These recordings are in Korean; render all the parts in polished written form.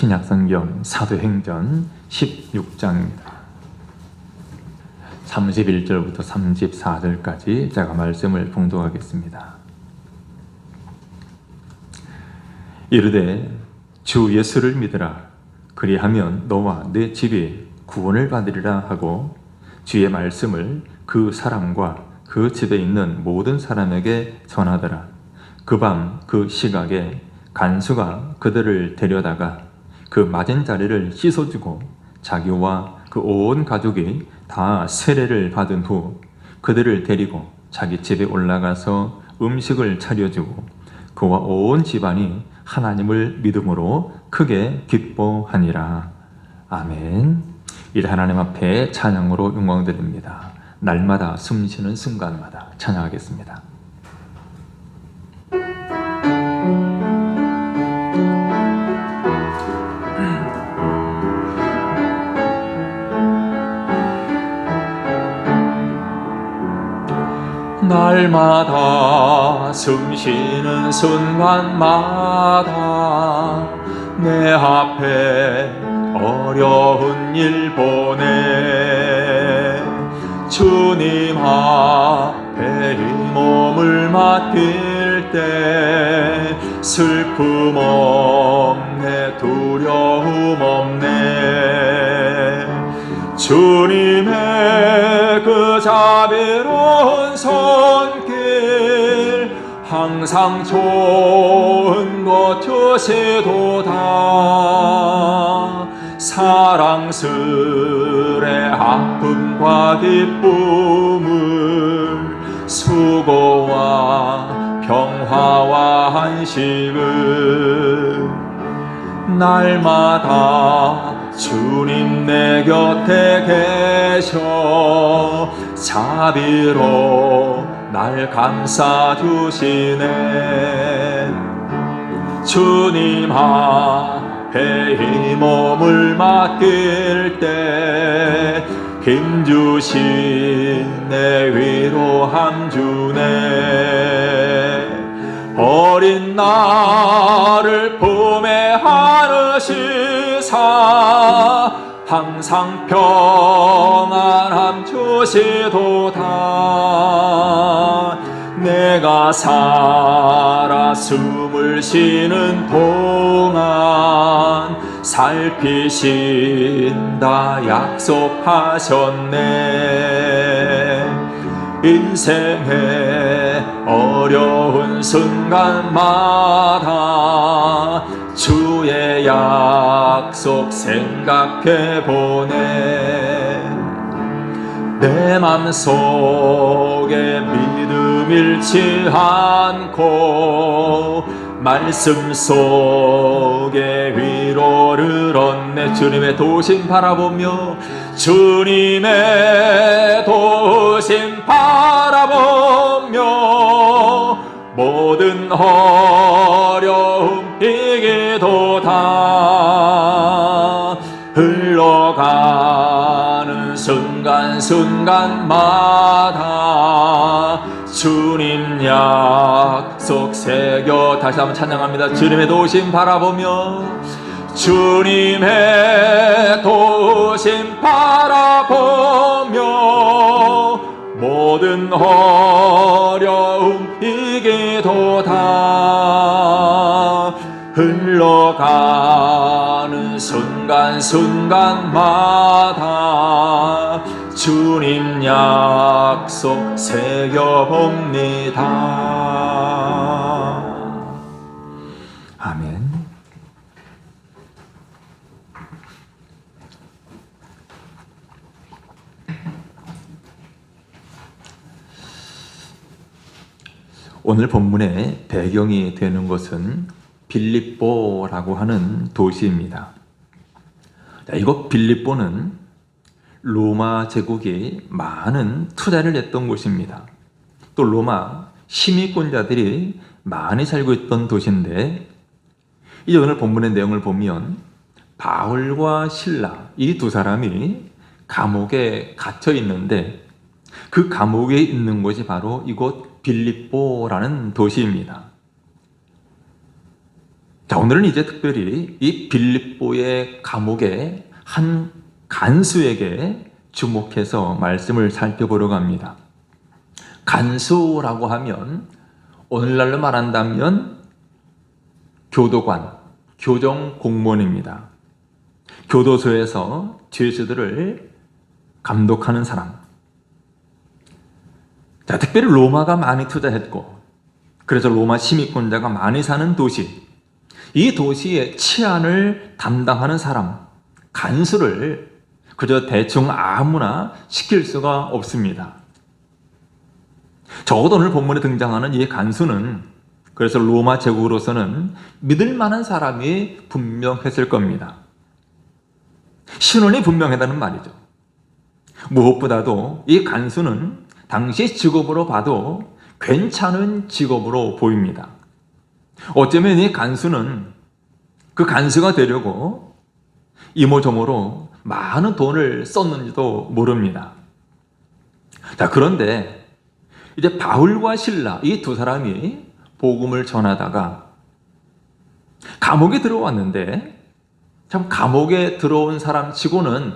신약성경 사도행전 16장입니다. 31절부터 34절까지 제가 말씀을 봉독하겠습니다. 이르되 주 예수를 믿으라. 그리하면 너와 내 집이 구원을 받으리라 하고 주의 말씀을 그 사람과 그 집에 있는 모든 사람에게 전하더라. 그 밤 그 시각에 간수가 그들을 데려다가 그 맞은 자리를 씻어주고 자기와 그 온 가족이 다 세례를 받은 후 그들을 데리고 자기 집에 올라가서 음식을 차려주고 그와 온 집안이 하나님을 믿음으로 크게 기뻐하니라. 아멘. 이를 하나님 앞에 찬양으로 영광드립니다. 날마다 숨쉬는 순간마다 찬양하겠습니다. 날마다 숨쉬는 순간마다 내 앞에 어려운 일 보내 주님 앞에 이 몸을 맡길 때 슬픔 없네 두려움 없네 주님의 그 자비로운 손길 항상 좋은 것 주시도다 사랑스레 아픔과 기쁨을 수고와 평화와 안식을 날마다 주님 내 곁에 계셔 자비로 날 감싸주시네 주님 앞에 이 몸을 맡길 때 힘주신 내 위로함 주네 어린 나를 품에 안으시사 항상 평안함 주시도다 내가 살아 숨을 쉬는 동안 살피신다 약속하셨네 인생의 어려운 순간마다 주의 약속 생각해보네 내 맘속에 믿음 잃지 않고 말씀 속에 위로를 얻네 주님의 도심 바라보며 주님의 도심 바라보며 모든 어려움 이기도다 흘러가는 순간순간마다 주님 약속 새겨 다시 한번 찬양합니다. 주님의 도심 바라보며 주님의 도심 바라보며 모든 어려움 이기도다 흘러가는 순간순간마다 주님 약속 새겨봅니다. 아멘. 오늘 본문의 배경이 되는 것은 빌립보라고 하는 도시입니다. 이곳 빌립보는 로마 제국이 많은 투자를 했던 곳입니다. 또 로마 시민권자들이 많이 살고 있던 도시인데 이제 오늘 본문의 내용을 보면 바울과 실라 이 두 사람이 감옥에 갇혀 있는데 그 감옥에 있는 곳이 바로 이곳 빌립보라는 도시입니다. 자, 오늘은 이제 특별히 이 빌립보의 감옥의 한 간수에게 주목해서 말씀을 살펴보려고 합니다. 간수라고 하면 오늘날로 말한다면 교도관, 교정 공무원입니다. 교도소에서 죄수들을 감독하는 사람. 자, 특별히 로마가 많이 투자했고, 그래서 로마 시민권자가 많이 사는 도시, 이 도시의 치안을 담당하는 사람, 간수를 그저 대충 아무나 시킬 수가 없습니다. 적어도 오늘 본문에 등장하는 이 간수는 그래서 로마 제국으로서는 믿을 만한 사람이 분명했을 겁니다. 신원이 분명하다는 말이죠. 무엇보다도 이 간수는 당시 직업으로 봐도 괜찮은 직업으로 보입니다. 어쩌면 이 간수는 그 간수가 되려고 이모저모로 많은 돈을 썼는지도 모릅니다. 자, 그런데 이제 바울과 실라 이 두 사람이 복음을 전하다가 감옥에 들어왔는데, 참 감옥에 들어온 사람 치고는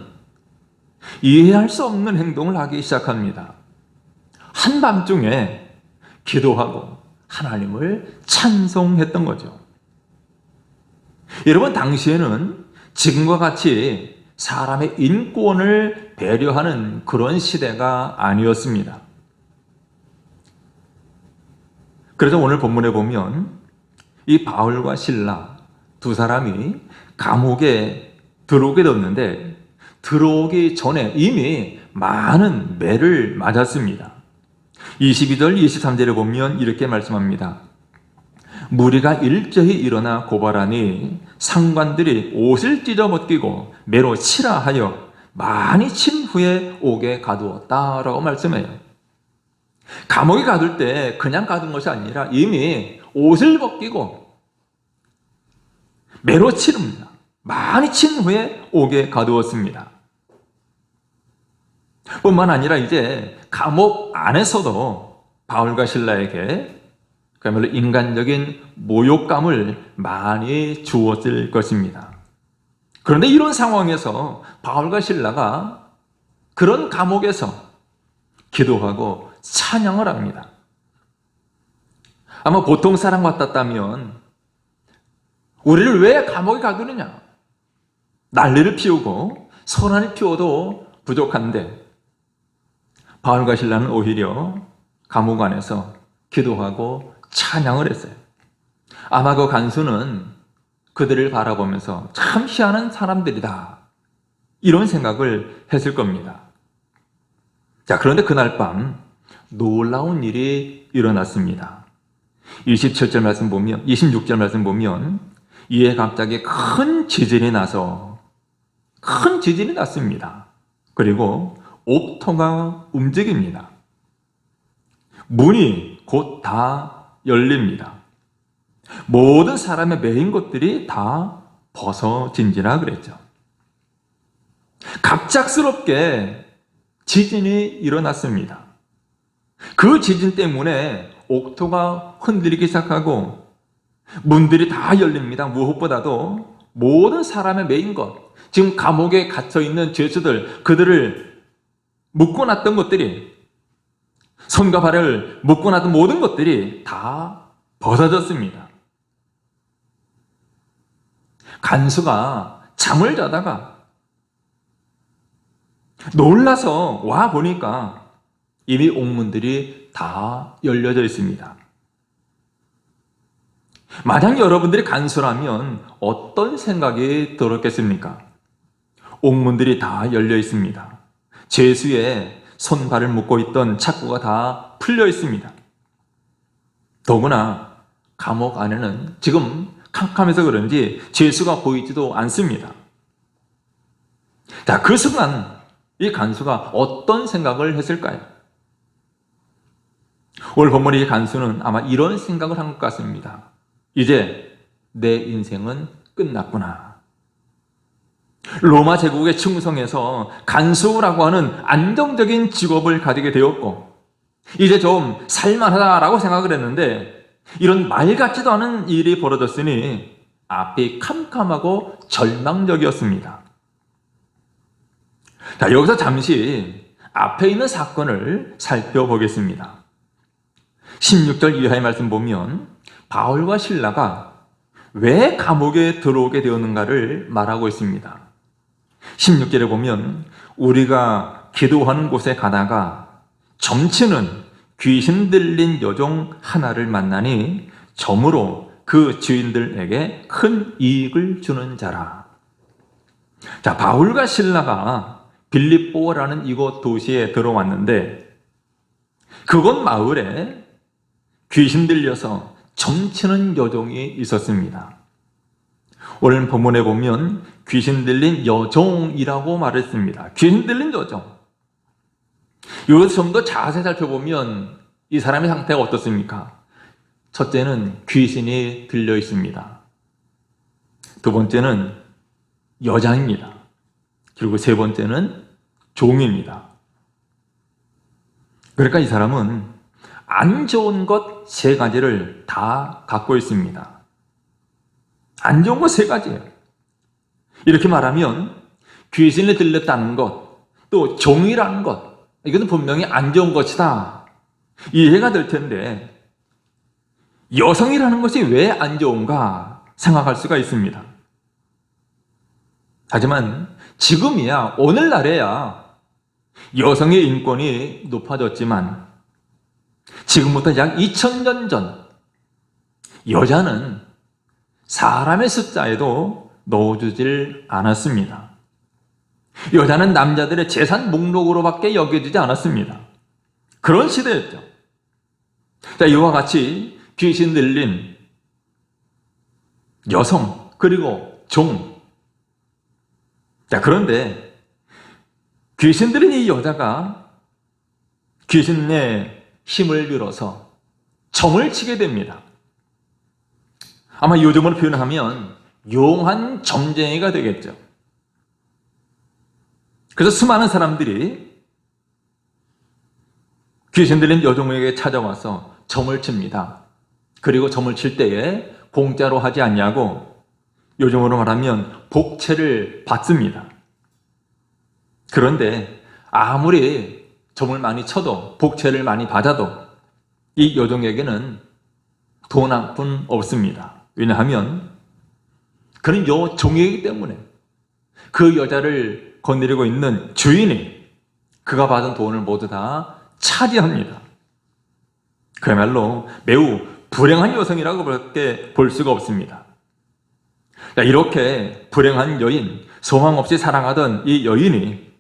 이해할 수 없는 행동을 하기 시작합니다. 한밤중에 기도하고 하나님을 찬송했던 거죠. 여러분, 당시에는 지금과 같이 사람의 인권을 배려하는 그런 시대가 아니었습니다. 그래서 오늘 본문에 보면 이 바울과 실라 두 사람이 감옥에 들어오게 됐는데, 들어오기 전에 이미 많은 매를 맞았습니다. 22절, 23절에 보면 이렇게 말씀합니다. 무리가 일제히 일어나 고발하니 상관들이 옷을 찢어 벗기고 매로 치라 하여 많이 친 후에 옥에 가두었다라고 말씀해요. 감옥에 가둘 때 그냥 가둔 것이 아니라 이미 옷을 벗기고 매로 치릅니다. 많이 친 후에 옥에 가두었습니다. 뿐만 아니라 이제 감옥 안에서도 바울과 실라에게 그야말로 인간적인 모욕감을 많이 주었을 것입니다. 그런데 이런 상황에서 바울과 실라가 그런 감옥에서 기도하고 찬양을 합니다. 아마 보통 사람 같았다면 우리를 왜 감옥에 가두느냐? 난리를 피우고 소란을 피워도 부족한데, 바울과 실라는 오히려 감옥 안에서 기도하고 찬양을 했어요. 아마 그 간수는 그들을 바라보면서 참 희한한 사람들이다, 이런 생각을 했을 겁니다. 자, 그런데 그날 밤 놀라운 일이 일어났습니다. 27절 말씀 보면, 26절 말씀 보면 이에 갑자기 큰 지진이 났습니다. 그리고 옥토가 움직입니다. 문이 곧 다 열립니다. 모든 사람의 매인 것들이 다 벗어진지라 그랬죠. 갑작스럽게 지진이 일어났습니다. 그 지진 때문에 옥토가 흔들리기 시작하고 문들이 다 열립니다. 무엇보다도 모든 사람의 매인 것, 지금 감옥에 갇혀있는 죄수들, 그들을 묶어놨던 것들이, 손과 발을 묶어놨던 모든 것들이 다 벗어졌습니다. 간수가 잠을 자다가 놀라서 와 보니까 이미 옥문들이 다 열려져 있습니다. 만약 여러분들이 간수라면 어떤 생각이 들었겠습니까? 옥문들이 다 열려 있습니다. 죄수의 손발을 묶고 있던 착고가 다 풀려 있습니다. 더구나 감옥 안에는 지금 캄캄해서 그런지 죄수가 보이지도 않습니다. 자, 그 순간 이 간수가 어떤 생각을 했을까요? 오늘 본문의 이 간수는 아마 이런 생각을 한 것 같습니다. 이제 내 인생은 끝났구나. 로마 제국에 충성해서 간수라고 하는 안정적인 직업을 가지게 되었고, 이제 좀 살만하다라고 생각을 했는데, 이런 말 같지도 않은 일이 벌어졌으니 앞이 캄캄하고 절망적이었습니다. 자, 여기서 잠시 앞에 있는 사건을 살펴보겠습니다. 16절 이하의 말씀 보면 바울과 실라가 왜 감옥에 들어오게 되었는가를 말하고 있습니다. 16절에 보면 우리가 기도하는 곳에 가다가 점치는 귀신 들린 여종 하나를 만나니 점으로 그 주인들에게 큰 이익을 주는 자라. 자, 바울과 실라가 빌립보라는 이곳 도시에 들어왔는데 그곳 마을에 귀신 들려서 점치는 여종이 있었습니다. 오늘 본문에 보면 귀신 들린 여종이라고 말했습니다. 귀신 들린 여종. 여기서 좀 더 자세히 살펴보면 이 사람의 상태가 어떻습니까? 첫째는 귀신이 들려 있습니다. 두 번째는 여자입니다. 그리고 세 번째는 종입니다. 그러니까 이 사람은 안 좋은 것 세 가지를 다 갖고 있습니다. 안 좋은 것 세 가지예요. 이렇게 말하면 귀신이 들렸다는 것, 또 종이라는 것, 이것은 분명히 안 좋은 것이다. 이해가 될 텐데 여성이라는 것이 왜 안 좋은가 생각할 수가 있습니다. 하지만 지금이야, 오늘날에야 여성의 인권이 높아졌지만 지금부터 약 2000년 전 여자는 사람의 숫자에도 넣어주질 않았습니다. 여자는 남자들의 재산 목록으로밖에 여겨지지 않았습니다. 그런 시대였죠. 자, 이와 같이 귀신 들린 여성 그리고 종. 자, 그런데 귀신 들린 이 여자가 귀신의 힘을 빌어서 점을 치게 됩니다. 아마 요즘으로 표현하면 용한 점쟁이가 되겠죠. 그래서 수많은 사람들이 귀신 들린 여종에게 찾아와서 점을 칩니다. 그리고 점을 칠 때에 공짜로 하지 않냐고 요즘으로 말하면 복채를 받습니다. 그런데 아무리 점을 많이 쳐도 복채를 많이 받아도 이 여종에게는 돈 한 푼 없습니다. 왜냐하면 그는 여종이기 때문에 그 여자를 거느리고 있는 주인이 그가 받은 돈을 모두 다 차지합니다. 그야말로 매우 불행한 여성이라고 볼 수가 없습니다. 이렇게 불행한 여인, 소망 없이 살아가던 이 여인이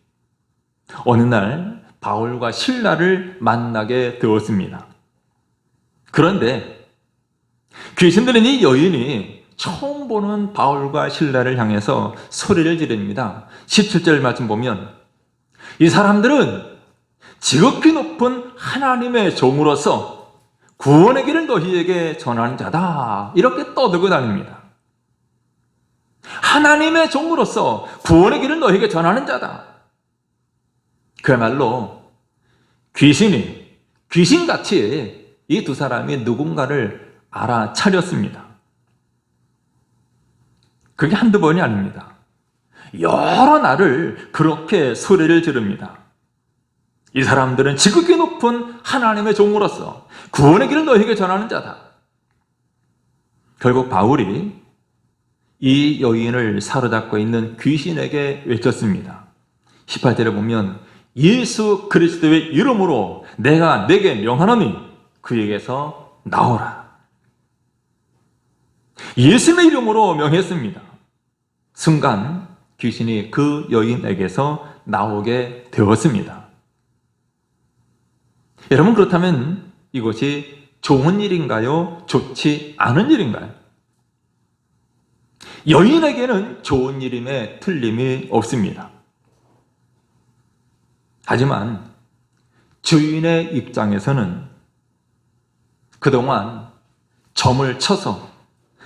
어느 날 바울과 실라를 만나게 되었습니다. 그런데 귀신 들린 이 여인이 처음 보는 바울과 실라를 향해서 소리를 지릅니다. 17절 말씀 보면 이 사람들은 지극히 높은 하나님의 종으로서 구원의 길을 너희에게 전하는 자다. 이렇게 떠들고 다닙니다. 하나님의 종으로서 구원의 길을 너희에게 전하는 자다. 그야말로 귀신같이 이 두 사람이 누군가를 알아차렸습니다. 그게 한두 번이 아닙니다. 여러 날을 그렇게 소리를 지릅니다. 이 사람들은 지극히 높은 하나님의 종으로서 구원의 길을 너희에게 전하는 자다. 결국 바울이 이 여인을 사로잡고 있는 귀신에게 외쳤습니다. 18절에 보면 예수 그리스도의 이름으로 내가 네게 명하노니 그에게서 나오라. 예수님의 이름으로 명했습니다. 순간 귀신이 그 여인에게서 나오게 되었습니다. 여러분, 그렇다면 이것이 좋은 일인가요? 좋지 않은 일인가요? 여인에게는 좋은 일임에 틀림이 없습니다. 하지만 주인의 입장에서는 그동안 점을 쳐서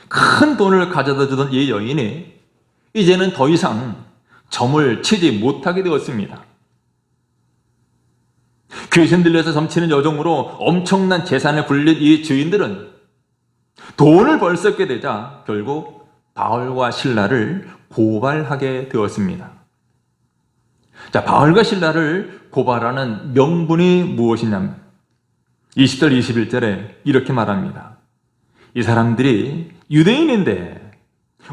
큰 돈을 가져다 주던 이 여인이 이제는 더 이상 점을 치지 못하게 되었습니다. 귀신 들려서 점치는 여종으로 엄청난 재산을 굴린 이 주인들은 돈을 벌 수 없게 되자 결국 바울과 신라를 고발하게 되었습니다. 자, 바울과 신라를 고발하는 명분이 무엇이냐면 20절 21절에 이렇게 말합니다. 이 사람들이 유대인인데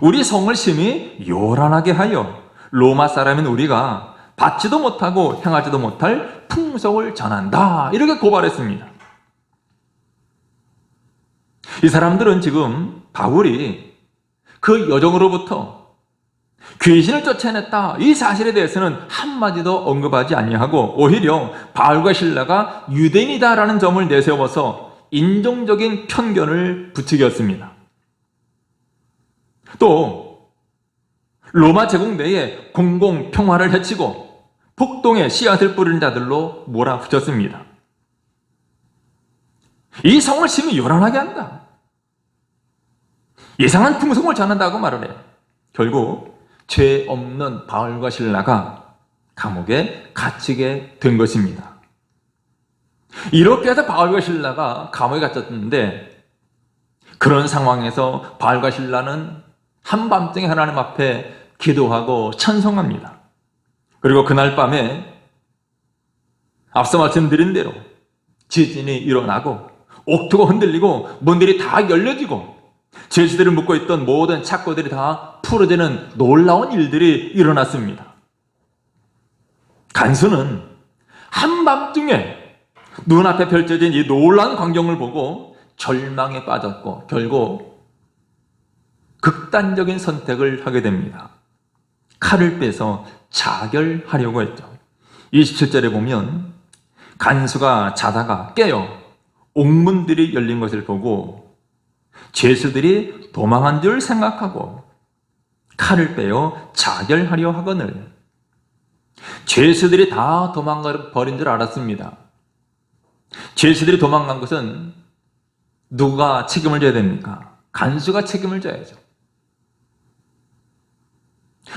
우리 성을 심히 요란하게 하여 로마 사람인 우리가 받지도 못하고 행하지도 못할 풍속을 전한다. 이렇게 고발했습니다. 이 사람들은 지금 바울이 그 여종으로부터 귀신을 쫓아냈다, 이 사실에 대해서는 한마디도 언급하지 아니하고 오히려 바울과 신라가 유대인이다라는 점을 내세워서 인종적인 편견을 부추겼습니다. 또 로마 제국 내에 공공 평화를 해치고 폭동에 씨앗을 뿌리는 자들로 몰아붙였습니다. 이 성을 심히 요란하게 한다, 이상한 풍속을 전한다고 말을 해요. 결국 죄 없는 바울과 신라가 감옥에 갇히게 된 것입니다. 이렇게 해서 바울과 신라가 감옥에 갇혔는데, 그런 상황에서 바울과 신라는 한밤중에 하나님 앞에 기도하고 찬송합니다. 그리고 그날 밤에 앞서 말씀드린 대로 지진이 일어나고 옥토가 흔들리고 문들이 다 열려지고 죄수들을 묶고 있던 모든 착고들이 다 풀어지는 놀라운 일들이 일어났습니다. 간수는 한밤중에 눈앞에 펼쳐진 이 놀라운 광경을 보고 절망에 빠졌고 결국 극단적인 선택을 하게 됩니다. 칼을 빼서 자결하려고 했죠. 27절에 보면 간수가 자다가 깨어 옥문들이 열린 것을 보고 죄수들이 도망한 줄 생각하고 칼을 빼어 자결하려 하거늘 죄수들이 다 도망가 버린 줄 알았습니다. 죄수들이 도망간 것은 누가 책임을 져야 됩니까? 간수가 책임을 져야죠.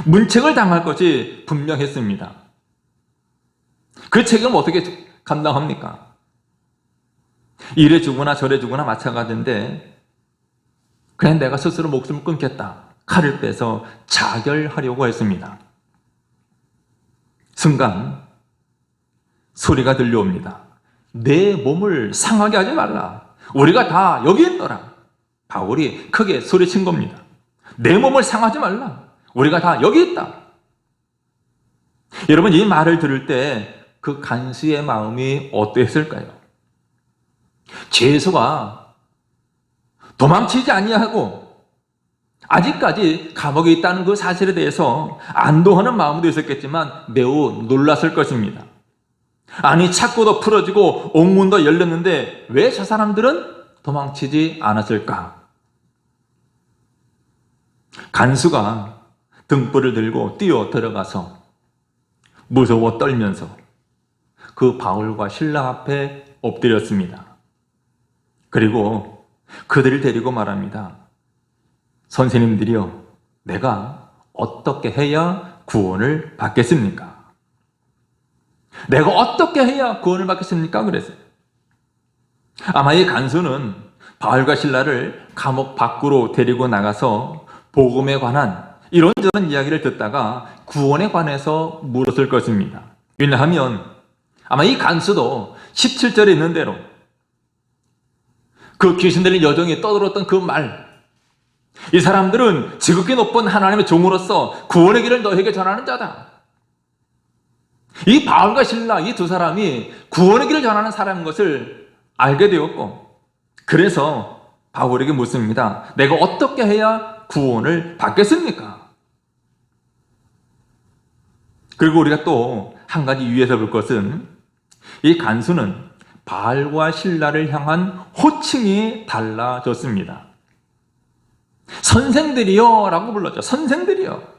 문책을 당할 것이 분명했습니다. 그 책임을 어떻게 감당합니까? 이래 주거나 저래 주거나 마찬가지인데 그냥 내가 스스로 목숨을 끊겠다, 칼을 빼서 자결하려고 했습니다. 순간 소리가 들려옵니다. 내 몸을 상하게 하지 말라, 우리가 다 여기 있노라. 바울이 크게 소리친 겁니다. 내 몸을 상하지 말라, 우리가 다 여기 있다. 여러분, 이 말을 들을 때 그 간수의 마음이 어땠을까요? 죄수가 도망치지 아니하고 아직까지 감옥에 있다는 그 사실에 대해서 안도하는 마음도 있었겠지만 매우 놀랐을 것입니다. 아니, 착고도 풀어지고 옥문도 열렸는데 왜 저 사람들은 도망치지 않았을까? 간수가 등불을 들고 뛰어 들어가서 무서워 떨면서 그 바울과 신라 앞에 엎드렸습니다. 그리고 그들을 데리고 말합니다. 선생님들이여, 내가 어떻게 해야 구원을 받겠습니까? 내가 어떻게 해야 구원을 받겠습니까? 그랬어요. 아마 이 간수는 바울과 신라를 감옥 밖으로 데리고 나가서 복음에 관한 이런저런 이야기를 듣다가 구원에 관해서 물었을 것입니다. 왜냐하면 아마 이 간수도 17절에 있는 대로 그 귀신 들린 여종이 떠들었던 그 말, 이 사람들은 지극히 높은 하나님의 종으로서 구원의 길을 너에게 전하는 자다. 이 바울과 신라, 이 두 사람이 구원의 길을 전하는 사람인 것을 알게 되었고, 그래서 바울에게 묻습니다. 내가 어떻게 해야 구원을 받겠습니까? 그리고 우리가 또 한 가지 유의해서 볼 것은 이 간수는 바울과 신라를 향한 호칭이 달라졌습니다. 선생들이여 라고 불렀죠. 선생들이여.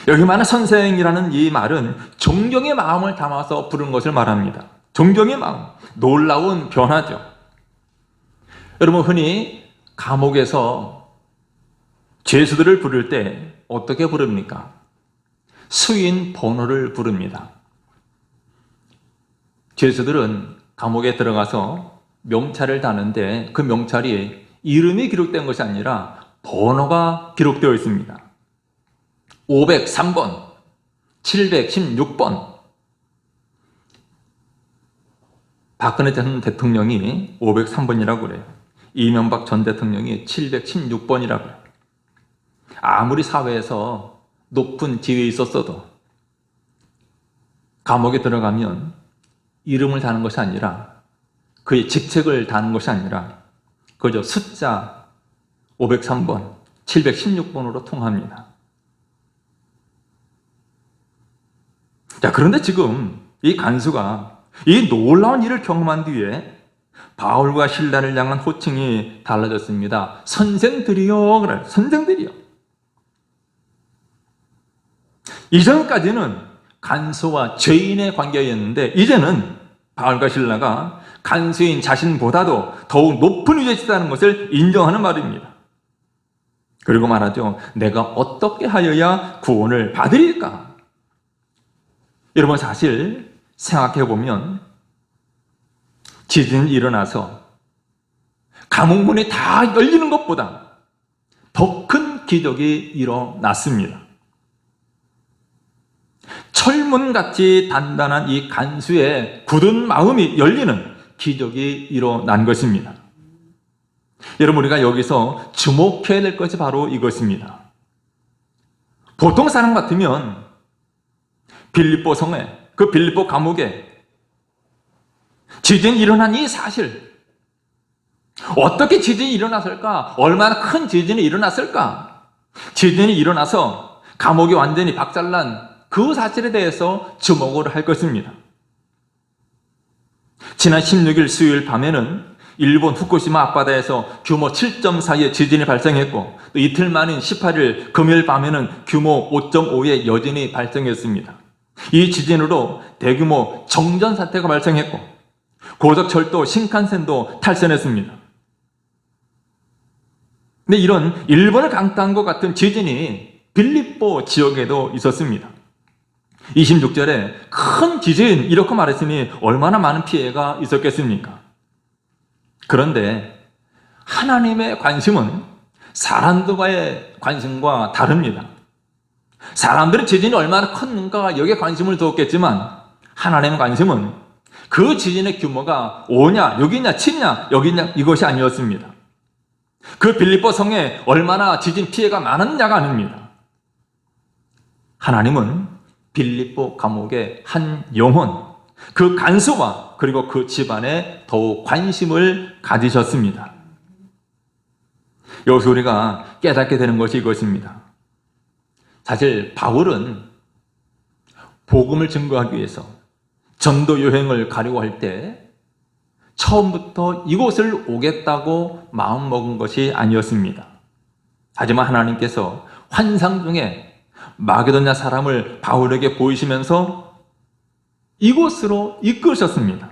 여기 말하는 선생이라는 이 말은 존경의 마음을 담아서 부른 것을 말합니다. 존경의 마음, 놀라운 변화죠. 여러분, 흔히 감옥에서 죄수들을 부를 때 어떻게 부릅니까? 수인 번호를 부릅니다. 죄수들은 감옥에 들어가서 명찰을 다는데 그 명찰이 이름이 기록된 것이 아니라 번호가 기록되어 있습니다. 503번, 716번. 박근혜 전 대통령이 503번이라고 그래요. 이명박 전 대통령이 716번이라고 그래요. 아무리 사회에서 높은 지위에 있었어도 감옥에 들어가면 이름을 다는 것이 아니라, 그의 직책을 다는 것이 아니라 그저 숫자 503번, 716번으로 통합니다. 자, 그런데 지금 이 간수가 이 놀라운 일을 경험한 뒤에 바울과 실라를 향한 호칭이 달라졌습니다. 선생들이요. 그래, 선생들이요. 이전까지는 간수와 죄인의 관계였는데, 이제는 바울과 실라가 간수인 자신보다도 더욱 높은 위치에 있다는 것을 인정하는 말입니다. 그리고 말하죠. 내가 어떻게 하여야 구원을 받으리까? 여러분, 사실 생각해보면 지진이 일어나서 감옥문이 다 열리는 것보다 더 큰 기적이 일어났습니다. 철문같이 단단한 이 간수의 굳은 마음이 열리는 기적이 일어난 것입니다. 여러분, 우리가 여기서 주목해야 될 것이 바로 이것입니다. 보통 사람 같으면 빌립보 성에, 그 빌립보 감옥에 지진이 일어난 이 사실, 어떻게 지진이 일어났을까? 얼마나 큰 지진이 일어났을까? 지진이 일어나서 감옥이 완전히 박살난 그 사실에 대해서 주목을 할 것입니다. 지난 16일 수요일 밤에는 일본 후쿠시마 앞바다에서 규모 7.4의 지진이 발생했고, 또 이틀 만인 18일 금요일 밤에는 규모 5.5의 여진이 발생했습니다. 이 지진으로 대규모 정전 사태가 발생했고, 고속철도 신칸센도 탈선했습니다. 근데 이런 일본을 강타한 것 같은 지진이 빌립보 지역에도 있었습니다. 26절에 큰 지진, 이렇게 말했으니 얼마나 많은 피해가 있었겠습니까? 그런데 하나님의 관심은 사람들과의 관심과 다릅니다. 사람들은 지진이 얼마나 컸는가 여기에 관심을 두었겠지만, 하나님의 관심은 그 지진의 규모가 5냐, 6이냐, 7냐, 여기냐, 이것이 아니었습니다. 그 빌립보 성에 얼마나 지진 피해가 많았냐가 아닙니다. 하나님은 빌립보 감옥의 한 영혼, 그 간수와 그리고 그 집안에 더욱 관심을 가지셨습니다. 여기서 우리가 깨닫게 되는 것이 이것입니다. 사실 바울은 복음을 증거하기 위해서 전도 여행을 가려고 할 때 처음부터 이곳을 오겠다고 마음먹은 것이 아니었습니다. 하지만 하나님께서 환상 중에 마게도냐 사람을 바울에게 보이시면서 이곳으로 이끄셨습니다.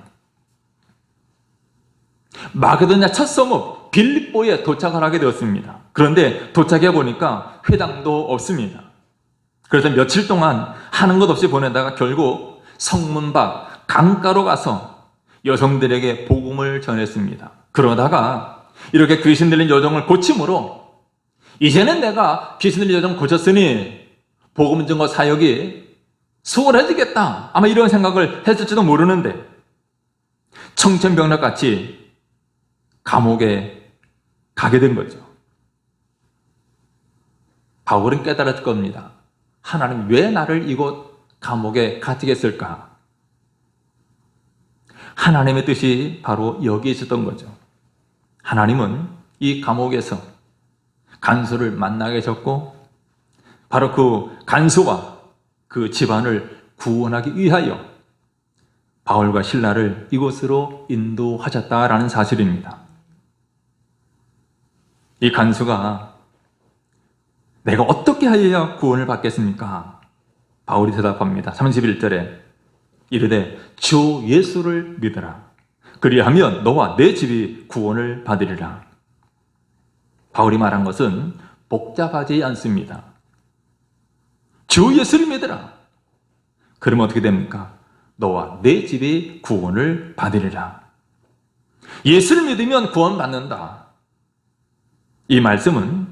마게도냐 첫 성읍 빌립보에 도착을 하게 되었습니다. 그런데 도착해 보니까 회당도 없습니다. 그래서 며칠 동안 하는 것 없이 보내다가 결국 성문 밖 강가로 가서 여성들에게 복음을 전했습니다. 그러다가 이렇게 귀신 들린 여종을 고침으로, 이제는 내가 귀신 들린 여종 고쳤으니 복음 증거 사역이 수월해지겠다, 아마 이런 생각을 했을지도 모르는데 청천벽력같이 감옥에 가게 된 거죠. 바울은 깨달았을 겁니다. 하나님 왜 나를 이곳 감옥에 갇히게 했을까? 하나님의 뜻이 바로 여기 있었던 거죠. 하나님은 이 감옥에서 간수를 만나게 하셨고, 바로 그 간수와 그 집안을 구원하기 위하여 바울과 실라를 이곳으로 인도하셨다라는 사실입니다. 이 간수가 내가 어떻게 하여야 구원을 받겠습니까? 바울이 대답합니다. 31절에 이르되 주 예수를 믿어라. 그리하면 너와 내 집이 구원을 받으리라. 바울이 말한 것은 복잡하지 않습니다. 주 예수를 믿어라. 그러면 어떻게 됩니까? 너와 내 집이 구원을 받으리라. 예수를 믿으면 구원받는다. 이 말씀은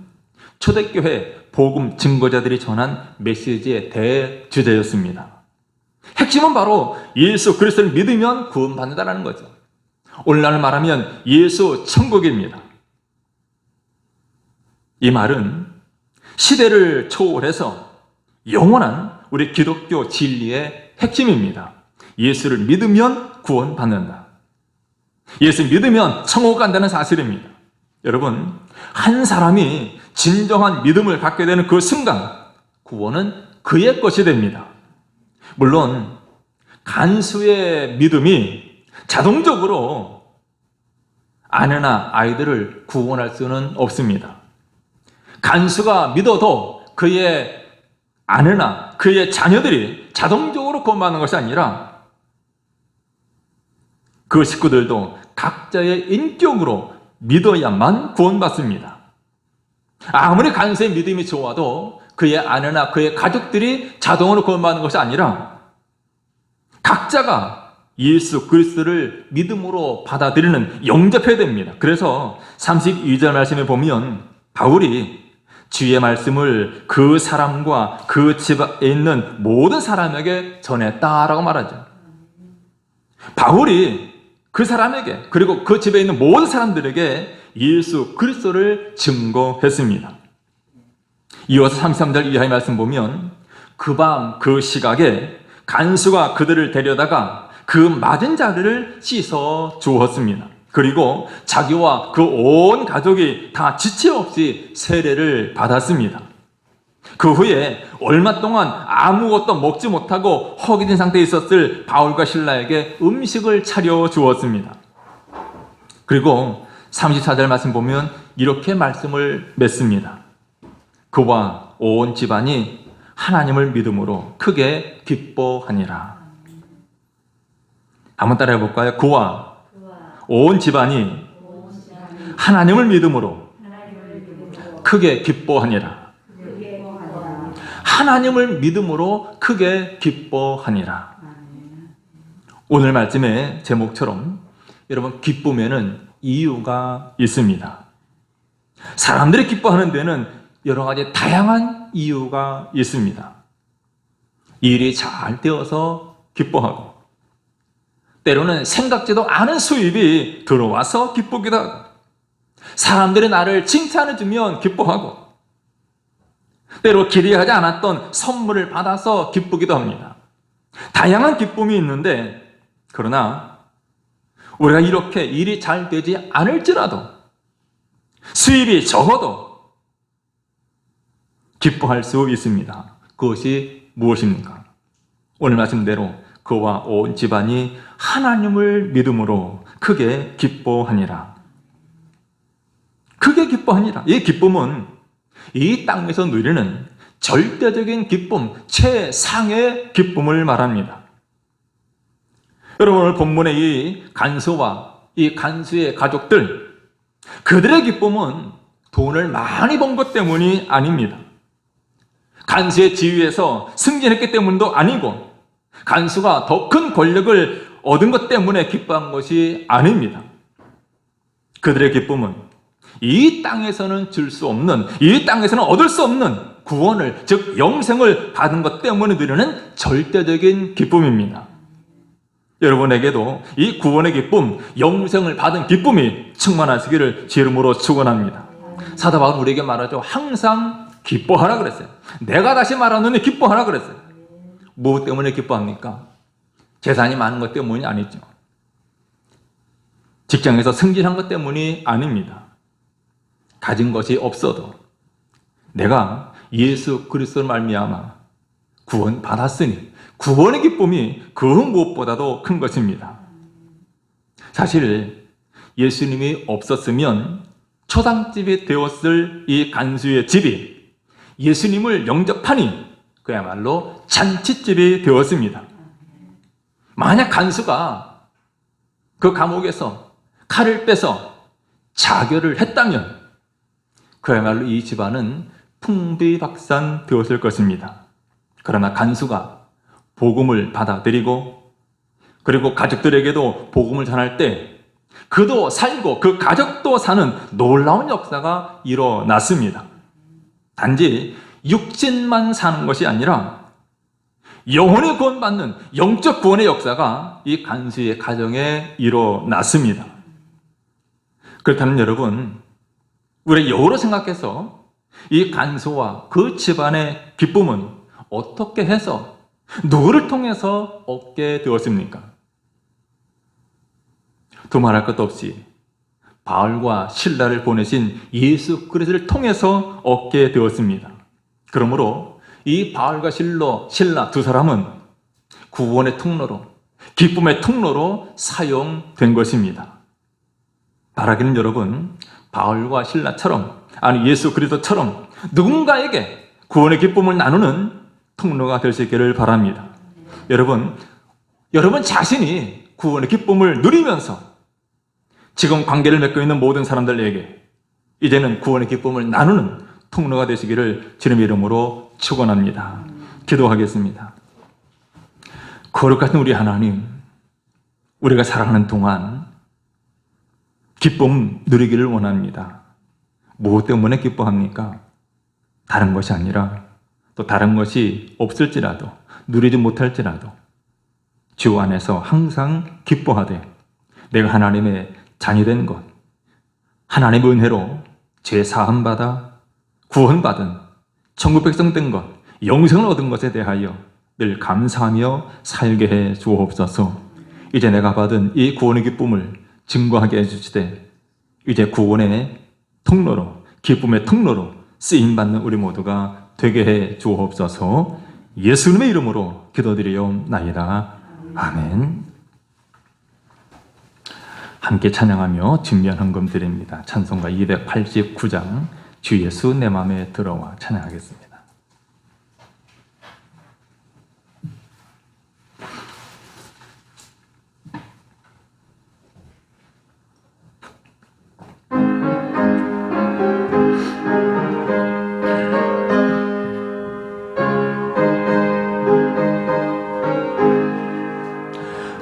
초대교회 복음 증거자들이 전한 메시지의 대주제였습니다. 핵심은 바로 예수 그리스도를 믿으면 구원받는다는 거죠. 오늘날 말하면 예수 천국입니다. 이 말은 시대를 초월해서 영원한 우리 기독교 진리의 핵심입니다. 예수를 믿으면 구원받는다. 예수 믿으면 천국 간다는 사실입니다. 여러분, 한 사람이 진정한 믿음을 갖게 되는 그 순간 구원은 그의 것이 됩니다. 물론 간수의 믿음이 자동적으로 아내나 아이들을 구원할 수는 없습니다. 간수가 믿어도 그의 아내나 그의 자녀들이 자동적으로 구원받는 것이 아니라 그 식구들도 각자의 인격으로 믿어야만 구원받습니다. 아무리 간수의 믿음이 좋아도 그의 아내나 그의 가족들이 자동으로 구원받는 것이 아니라 각자가 예수 그리스도를 믿음으로 받아들이는 영접해야 됩니다. 그래서 32절 말씀에 보면 바울이 주의 말씀을 그 사람과 그 집에 있는 모든 사람에게 전했다라고 말하죠. 바울이 그 사람에게 그리고 그 집에 있는 모든 사람들에게 예수 그리스도를 증거했습니다. 이어서 33절 이하의 말씀 보면 그 밤 그 시각에 간수가 그들을 데려다가 그 맞은 자리를 씻어 주었습니다. 그리고 자기와 그 온 가족이 다 지체 없이 세례를 받았습니다. 그 후에 얼마 동안 아무것도 먹지 못하고 허기진 상태에 있었을 바울과 실라에게 음식을 차려 주었습니다. 그리고 34절 말씀 보면 이렇게 말씀을 맺습니다. 그와 온 집안이 하나님을 믿음으로 크게 기뻐하니라. 한번 따라해 볼까요? 그와 온 집안이 하나님을 믿음으로 크게 기뻐하니라. 하나님을 믿음으로 크게 기뻐하니라. 오늘 말씀의 제목처럼 여러분, 기쁨에는 이유가 있습니다. 사람들이 기뻐하는 데는 여러 가지 다양한 이유가 있습니다. 일이 잘 되어서 기뻐하고, 때로는 생각지도 않은 수입이 들어와서 기쁘기도 하고, 사람들이 나를 칭찬해주면 기뻐하고, 때로 기대하지 않았던 선물을 받아서 기쁘기도 합니다. 다양한 기쁨이 있는데, 그러나 우리가 이렇게 일이 잘 되지 않을지라도, 수입이 적어도 기뻐할 수 있습니다. 그것이 무엇입니까? 오늘 말씀대로 그와 온 집안이 하나님을 믿음으로 크게 기뻐하니라. 크게 기뻐하니라. 이 기쁨은 이 땅에서 누리는 절대적인 기쁨, 최상의 기쁨을 말합니다. 여러분, 오늘 본문의 이 간수와 이 간수의 가족들, 그들의 기쁨은 돈을 많이 번 것 때문이 아닙니다. 간수의 지위에서 승진했기 때문도 아니고, 간수가 더 큰 권력을 얻은 것 때문에 기뻐한 것이 아닙니다. 그들의 기쁨은 이 땅에서는 줄 수 없는, 이 땅에서는 얻을 수 없는 구원을, 즉 영생을 받은 것 때문에 누리는 절대적인 기쁨입니다. 여러분에게도 이 구원의 기쁨, 영생을 받은 기쁨이 충만하시기를 제 이름으로 축원합니다. 사도 바울은 우리에게 말하죠. 항상 기뻐하라 그랬어요. 내가 다시 말하노니 기뻐하라 그랬어요. 무엇 때문에 기뻐합니까? 재산이 많은 것 때문이 아니죠. 직장에서 승진한 것 때문이 아닙니다. 가진 것이 없어도 내가 예수 그리스도를 말미암아 구원 받았으니 구원의 기쁨이 그 무엇보다도 큰 것입니다. 사실 예수님이 없었으면 초상집이 되었을 이 간수의 집이 예수님을 영접하니 그야말로 잔치집이 되었습니다. 만약 간수가 그 감옥에서 칼을 빼서 자결을 했다면 그야말로 이 집안은 풍비박산 되었을 것입니다. 그러나 간수가 복음을 받아들이고 그리고 가족들에게도 복음을 전할 때 그도 살고 그 가족도 사는 놀라운 역사가 일어났습니다. 단지 육신만 사는 것이 아니라 영혼의 구원받는 영적 구원의 역사가 이 간수의 가정에 일어났습니다. 그렇다면 여러분, 우리가 역으로 생각해서 이 간수와 그 집안의 기쁨은 어떻게 해서 누구를 통해서 얻게 되었습니까? 두말할 것도 없이 바울과 실라를 보내신 예수 그리스도를 통해서 얻게 되었습니다. 그러므로 이 바울과 실라 두 사람은 구원의 통로로, 기쁨의 통로로 사용된 것입니다. 바라기는 여러분, 바울과 실라처럼, 아니 예수 그리스도처럼 누군가에게 구원의 기쁨을 나누는 통로가 될 수 있기를 바랍니다. 여러분 자신이 구원의 기쁨을 누리면서 지금 관계를 맺고 있는 모든 사람들에게 이제는 구원의 기쁨을 나누는 통로가 되시기를 주님의 이름으로 축원합니다. 기도하겠습니다. 거룩하신 우리 하나님, 우리가 살아가는 동안 기쁨 누리기를 원합니다. 무엇 때문에 기뻐합니까? 다른 것이 아니라 또 다른 것이 없을지라도 누리지 못할지라도 주 안에서 항상 기뻐하되 내가 하나님의 자녀된 것, 하나님의 은혜로 죄 사함받아 구원받은 천국 백성 된 것, 영생을 얻은 것에 대하여 늘 감사하며 살게 해 주옵소서. 이제 내가 받은 이 구원의 기쁨을 증거하게 해주시되 이제 구원의 통로로, 기쁨의 통로로 쓰임받는 우리 모두가 되게 해 주옵소서. 예수님의 이름으로 기도드리옵나이다. 아멘. 함께 찬양하며 진면 헌금 드립니다. 찬송가 289장 주 예수 내 맘에 들어와 찬양하겠습니다.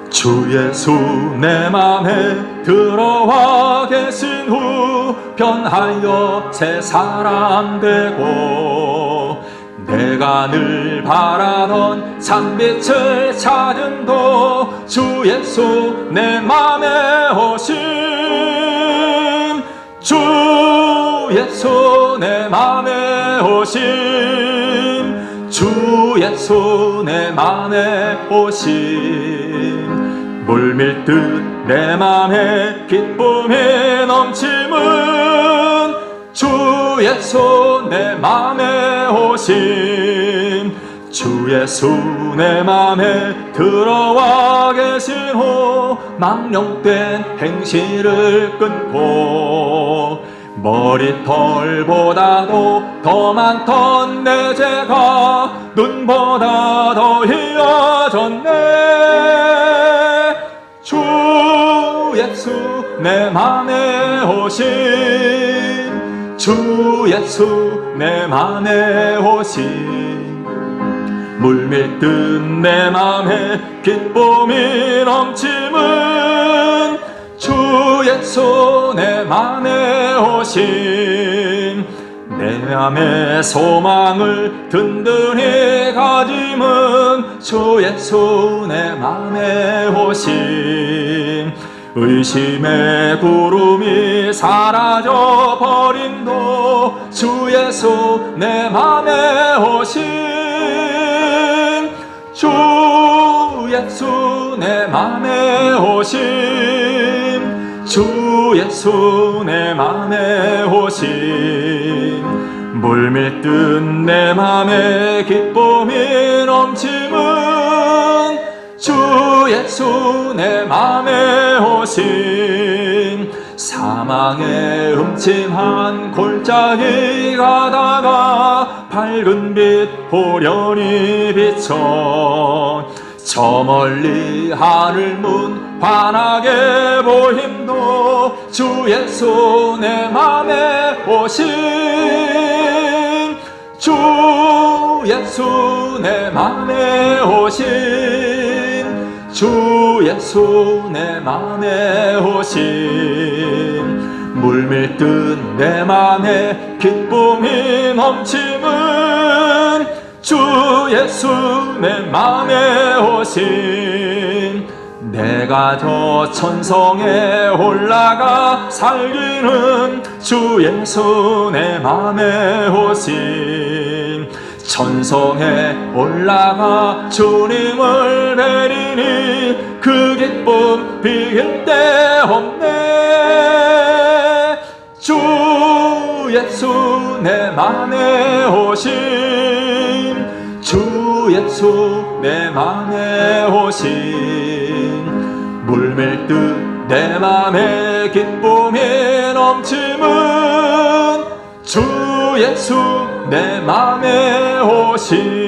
주 예수 내 맘에 들어와 계신 후 변하여 새 사람 되고 내가 늘 바라던 산빛을 찾음도 주 예수 내 맘에 오심 주 예수 내 맘에 오심 주 예수 내 맘에 오심 물밀듯 내 맘에 기쁨이 넘침은 주 예수 내 맘에 오심 주 예수 내 맘에 들어와 계신 후 망령된 행실을 끊고 머리털보다도 더 많던 내 죄가 눈보다 더 희어졌네 주 예수 내 맘에 오신 주 예수 내 맘에 오신 물밀듯 내 맘에 기쁨이 넘침은 주 예수 내 맘에 오신 내 맘의 소망을 든든히 가짐은 주 예수 내 맘에 오신 의심의 구름이 사라져 버린도 주 예수 내 맘에 오신 주 예수 내 맘에 오신 주 예수 내 맘에 오신 물밀듯 내 맘에 기쁨이 넘침은 주 예수 내 맘에 오신 사망의 음침한 골짜기 가다가 밝은 빛 호련히 비춰 저 멀리 하늘 문 환하게 보임도 주 예수 내 맘에 오신 주 예수 내 맘에 오신 주 예수 내 맘에 오신 물밀듯 내 맘에 기쁨이 넘침은 주 예수 내 맘에 오신 내가 저 천성에 올라가 살기는 주 예수 내 맘에 오신 천성에 올라가 주님을 뵈리니 그 기쁨 비길 데 없네. 주 예수 내 맘에 오신 주 예수 내 맘에 오신 물밀듯 내 맘에 기쁨이 넘침은 주 예수 내 맘에 오신